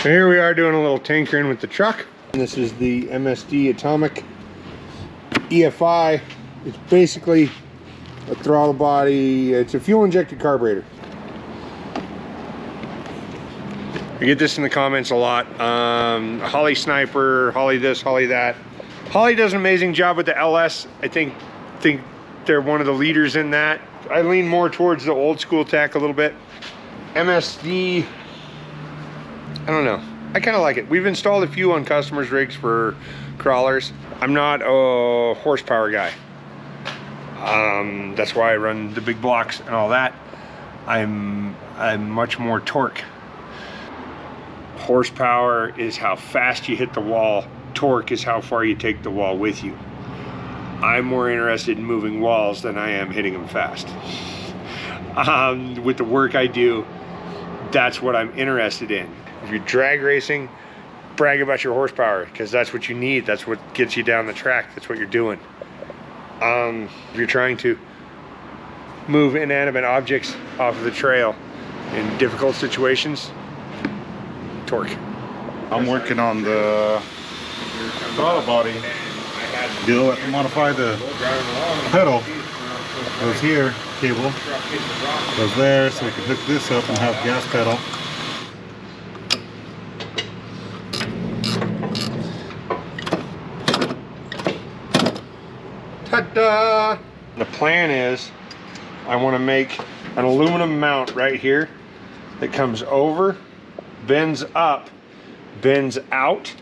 So here we are doing a little tinkering with the truck. This is the MSD Atomic EFI. It's basically a throttle body. It's a fuel injected carburetor. I get this in the comments a lot. Holley Sniper, Holley this, Holley that. Holley does an amazing job with the LS. I think they're one of the leaders in that. I lean more towards the old school tech a little bit. MSD, I don't know. I kind of like it. We've installed a few on customers' rigs for crawlers. I'm not a horsepower guy. That's why I run the big blocks and all that. I'm much more torque. Horsepower is how fast you hit the wall. Torque is how far you take the wall with you. I'm more interested in moving walls than I am hitting them fast. With the work I do, that's what I'm interested in. If you're drag racing, brag about your horsepower, because that's what you need. That's what gets you down the track. That's what you're doing. If you're trying to move inanimate objects off of the trail in difficult situations, torque. I'm working on the throttle body deal. I have to modify the pedal. Goes here, cable goes there, so we can hook this up and have gas pedal. Ta-da! The plan is I want to make an aluminum mount right here that comes over, bends up, bends out,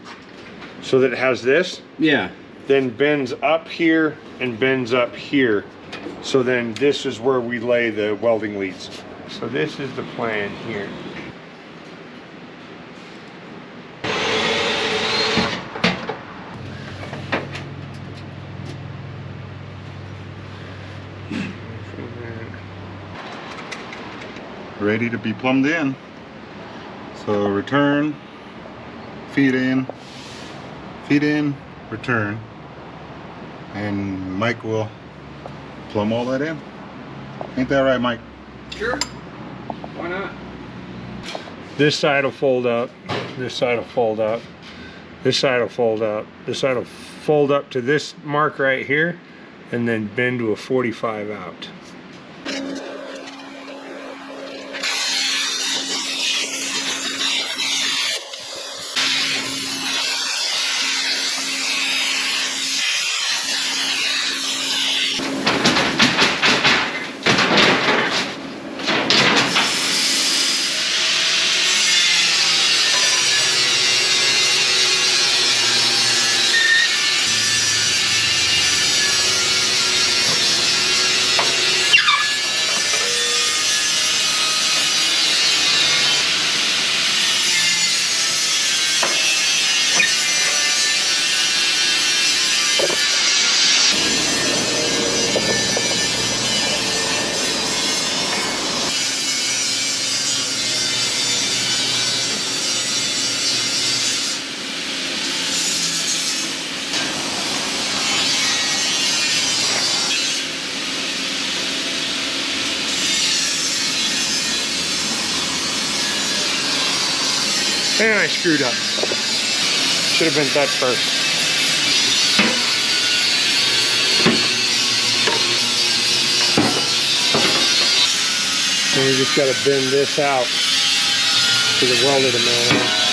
so that it has this. Yeah. Then bends up here and bends up here. So then this is where we lay the welding leads. So this is the plan here. Ready to be plumbed in. So return, feed in, return, and Mike will plumb all that in. Ain't that right, Mike? Sure. Why not? This side will fold up, this side will fold up, this side will fold up, this side will fold up to this mark right here, and then bend to a 45 out. And I screwed up. Should have been that first. And you just got to bend this out to the welder to mount on.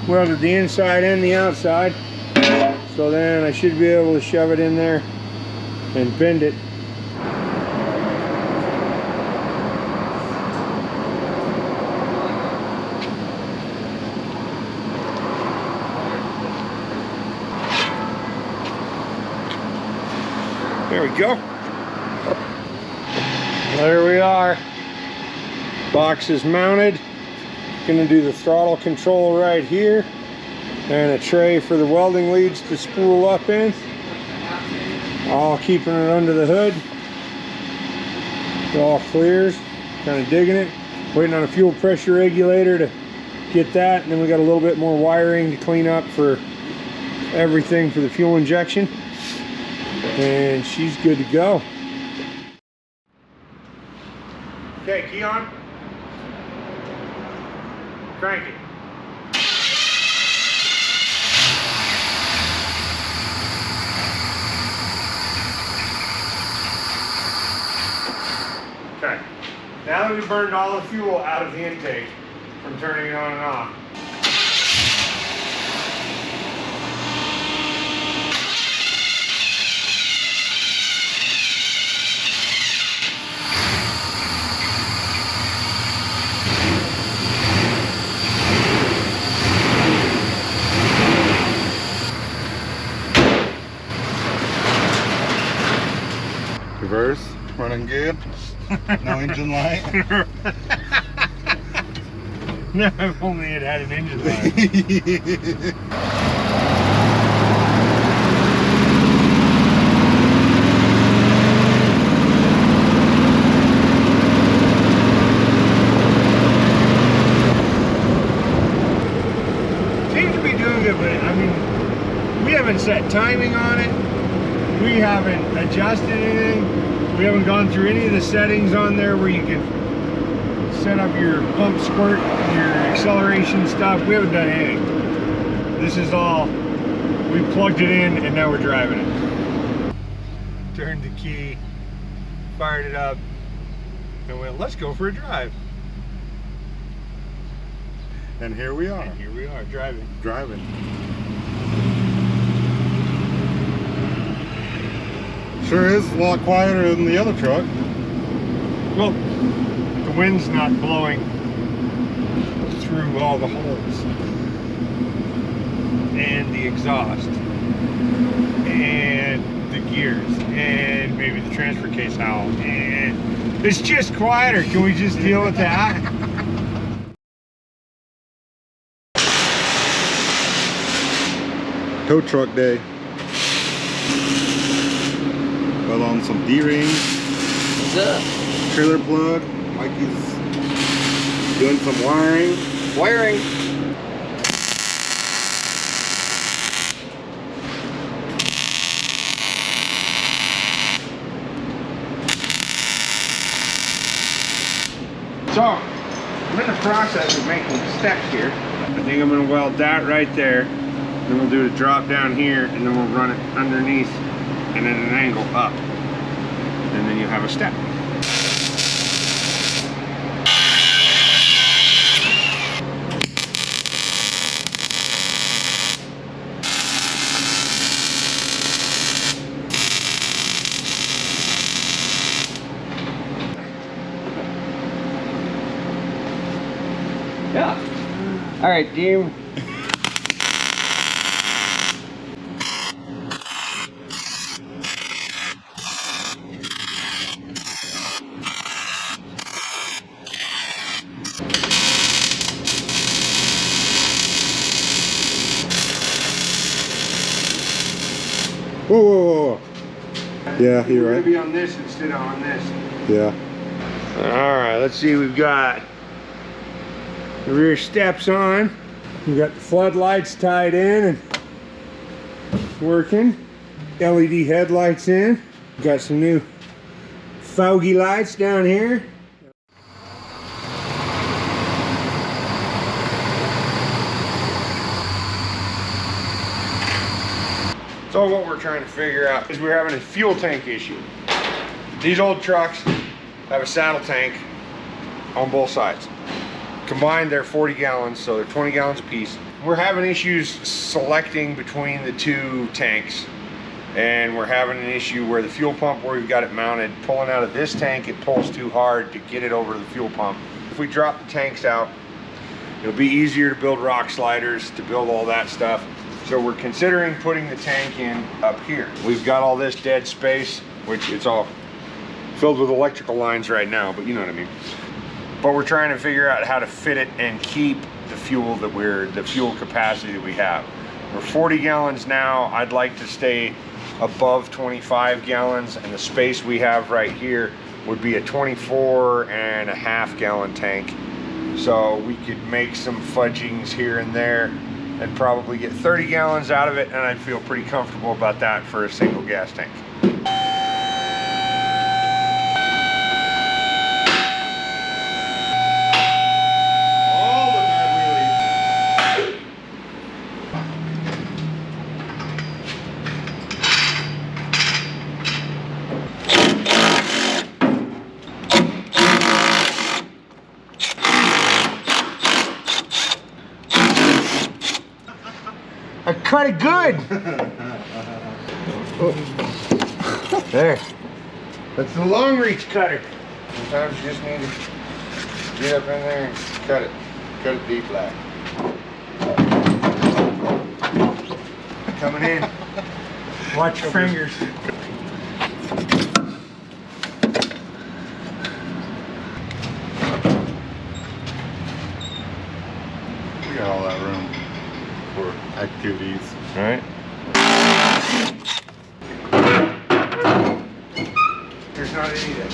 Welded the inside and the outside, so then I should be able to shove it in there and bend it. There we go. There we are. Box is mounted. Gonna do the throttle control right here. and a tray for the welding leads to spool up in. All keeping it under the hood. It all clears. Kind of digging it. Waiting on a fuel pressure regulator to get that, and then we got a little bit more wiring to clean up for everything for the fuel injection, and she's good to go. Okay, key on. Crank it. Okay, now that we've burned all the fuel out of the intake from turning it on and off, Reverse, running good. No engine light. no, if only it had an engine light. Seems to be doing good, but I mean, we haven't set timing on it. We haven't adjusted anything. We haven't gone through any of the settings on there where you can set up your pump squirt, your acceleration stuff. We haven't done anything. This is all, we plugged it in and now we're driving it. Turned the key, fired it up, and went, let's go for a drive. And here we are. And here we are, driving. Driving. Sure is a lot quieter than the other truck. Well, the wind's not blowing through all the holes, and the exhaust, and the gears, and maybe the transfer case howl, and it's just quieter. Can we just deal with that? Tow truck day. Well, on some D-rings. What's up? Trailer plug. Mikey's doing some wiring. Wiring. So, I'm in the process of making steps here. I think I'm going to weld that right there. Then we'll do a drop down here, and then we'll run it underneath and then an angle up. And then you have a step. Yeah. All right, Dean. Whoa, whoa, whoa. Yeah, you're We're right. gonna be on this instead of on this. Yeah. All right, let's see. We've got the rear steps on. We've got the floodlights tied in and working. LED headlights in. We've got some new foggy lights down here. So what we're trying to figure out is we're having a fuel tank issue. These old trucks have a saddle tank on both sides. Combined, they're 40 gallons, so they're 20 gallons a piece. We're having issues selecting between the two tanks, and we're having an issue where the fuel pump, where we've got it mounted, pulling out of this tank, it pulls too hard to get it over to the fuel pump. If we drop the tanks out, it'll be easier to build rock sliders, to build all that stuff. So we're considering putting the tank in up here. We've got all this dead space, which it's all filled with electrical lines right now, but you know what I mean. But we're trying to figure out how to fit it and keep the fuel capacity that we have. We're 40 gallons now. I'd like to stay above 25 gallons, and the space we have right here would be a 24.5 gallon tank. So we could make some fudgings here and there and probably get 30 gallons out of it, and I'd feel pretty comfortable about that for a single gas tank. All the mad wheelies. I cut it good. There. That's the long reach cutter. Sometimes you just need to get up in there and cut it. Cut it deep black. Coming in. Watch your fingers. We got all that room for activities. All right. There's not any that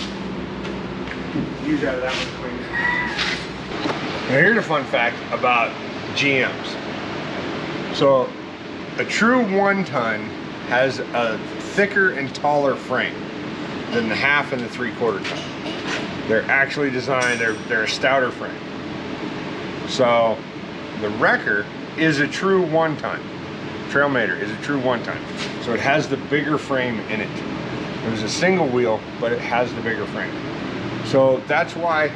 use out of that one clean. Now here's a fun fact about GMs. So a true 1 ton has a thicker and taller frame than the 1/2 and the 3/4 ton. They're actually designed, they're a stouter frame. So the Wrecker is a true 1 ton. Trailmater is a true 1 ton. So it has the bigger frame in it. It was a single wheel, but it has the bigger frame. So that's why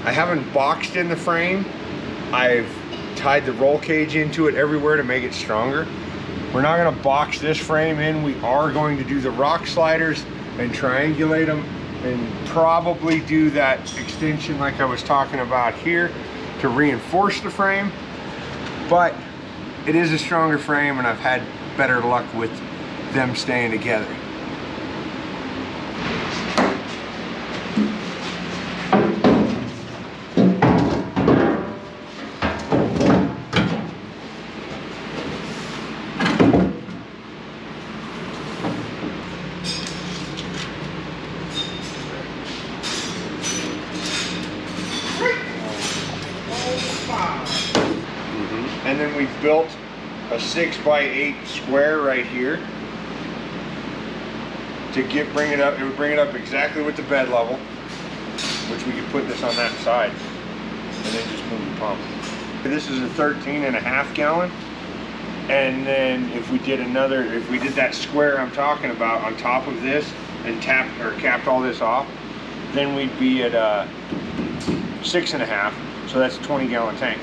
I haven't boxed in the frame. I've tied the roll cage into it everywhere to make it stronger. We're not gonna box this frame in. We are going to do the rock sliders and triangulate them and probably do that extension like I was talking about here to reinforce the frame. But it is a stronger frame, and I've had better luck with them staying together. And then we've built a 6x8 square right here to bring it up. It would bring it up exactly with the bed level, which we could put this on that side and then just move the pump. This is a 13.5 gallon. And then if we did that square I'm talking about on top of this and capped all this off, then we'd be at 6.5. So that's a 20 gallon tank.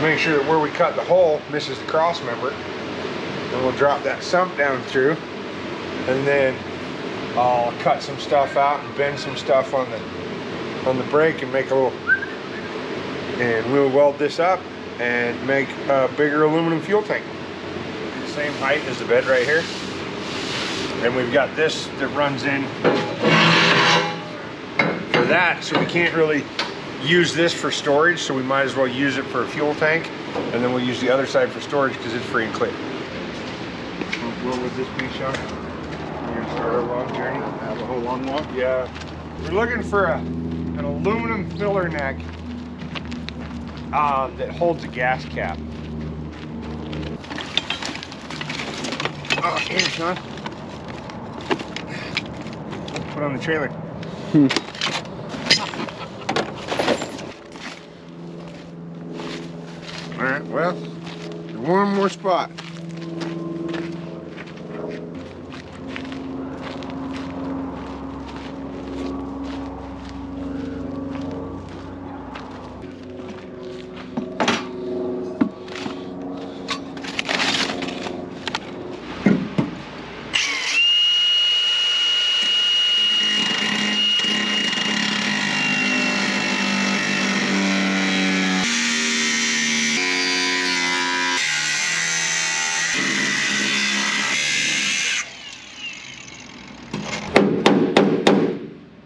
Make sure that where we cut the hole misses the cross member. Then we'll drop that sump down through, and then I'll cut some stuff out and bend some stuff on the brake and make a little, and we'll weld this up and make a bigger aluminum fuel tank. The same height as the bed right here. And we've got this that runs in for that, so we can't really use this for storage, so we might as well use it for a fuel tank, and then we'll use the other side for storage because it's free and clear. What would this be, Sean? You're gonna start a long journey? Have a whole long walk? Yeah. We're looking for an aluminum filler neck that holds a gas cap. Oh, here, Sean. Put on the trailer. All right, well, one more spot.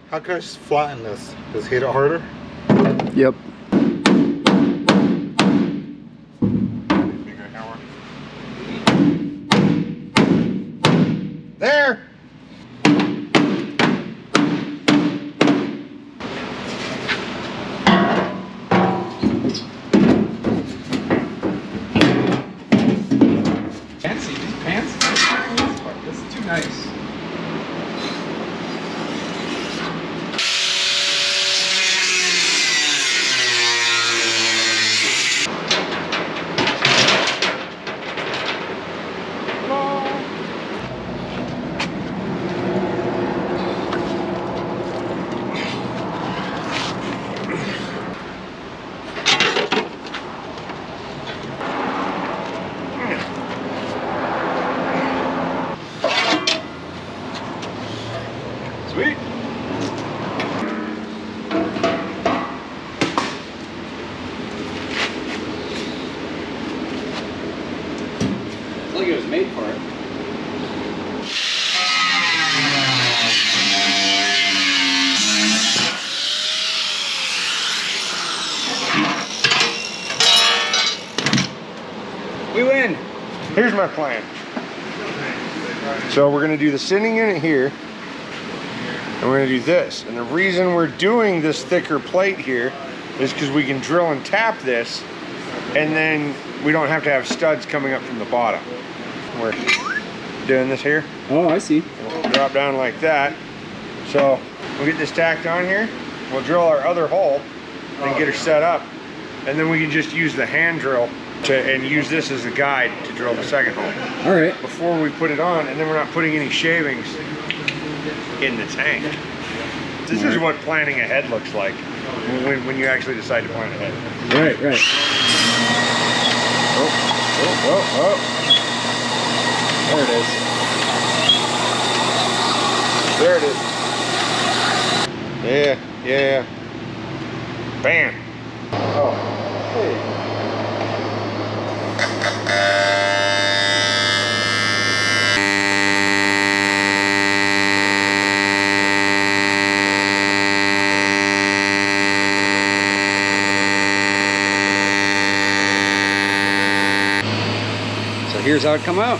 How can I flatten this? Just hit it harder? Yep. Bigger hammer. Sweet. It's like it was made for it. We win. Here's my plan. So we're gonna do the sitting unit here, and we're gonna do this. And the reason we're doing this thicker plate here is because we can drill and tap this, and then we don't have to have studs coming up from the bottom. We're doing this here. Oh, I see. We'll drop down like that. So we'll get this tacked on here. We'll drill our other hole and get her set up, and then we can just use the hand drill and use this as a guide to drill the second hole. All right. Before we put it on, and then we're not putting any shavings in the tank. This is what planning ahead looks like when you actually decide to plan ahead. Right, right. Oh. There it is. There it is. Yeah. Bam. Oh, hey. So here's how it come out.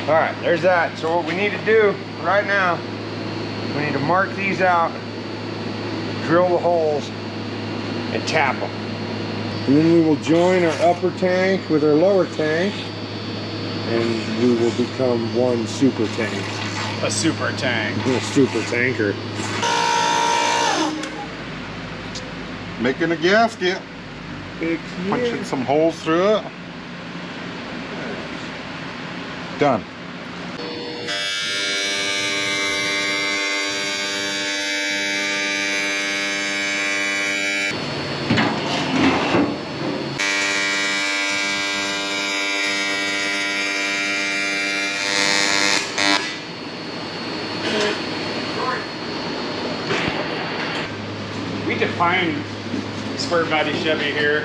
All right, there's that. So what we need to do right now, we need to mark these out, drill the holes, and tap them. And then we will join our upper tank with our lower tank, and we will become one super tank. A super tank. A super tanker. Making a gasket. Punching some holes through it. Done. We define spur body Chevy here.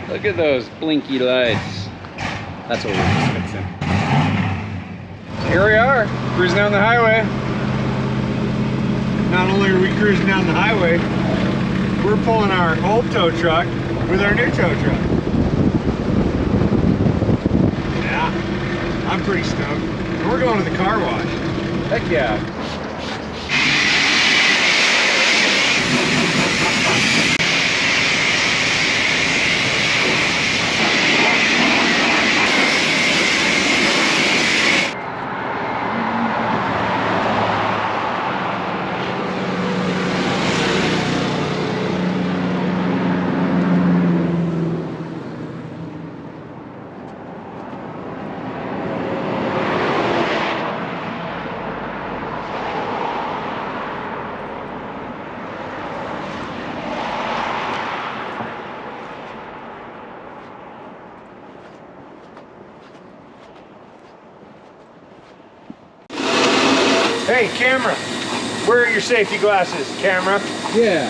Look at those blinky lights. That's what we're just fixing. So here we are, cruising down the highway. Not only are we cruising down the highway, we're pulling our old tow truck with our new tow truck. Yeah, I'm pretty stoked. We're going to the car wash. Heck yeah. Hey, camera, where are your safety glasses, camera? Yeah.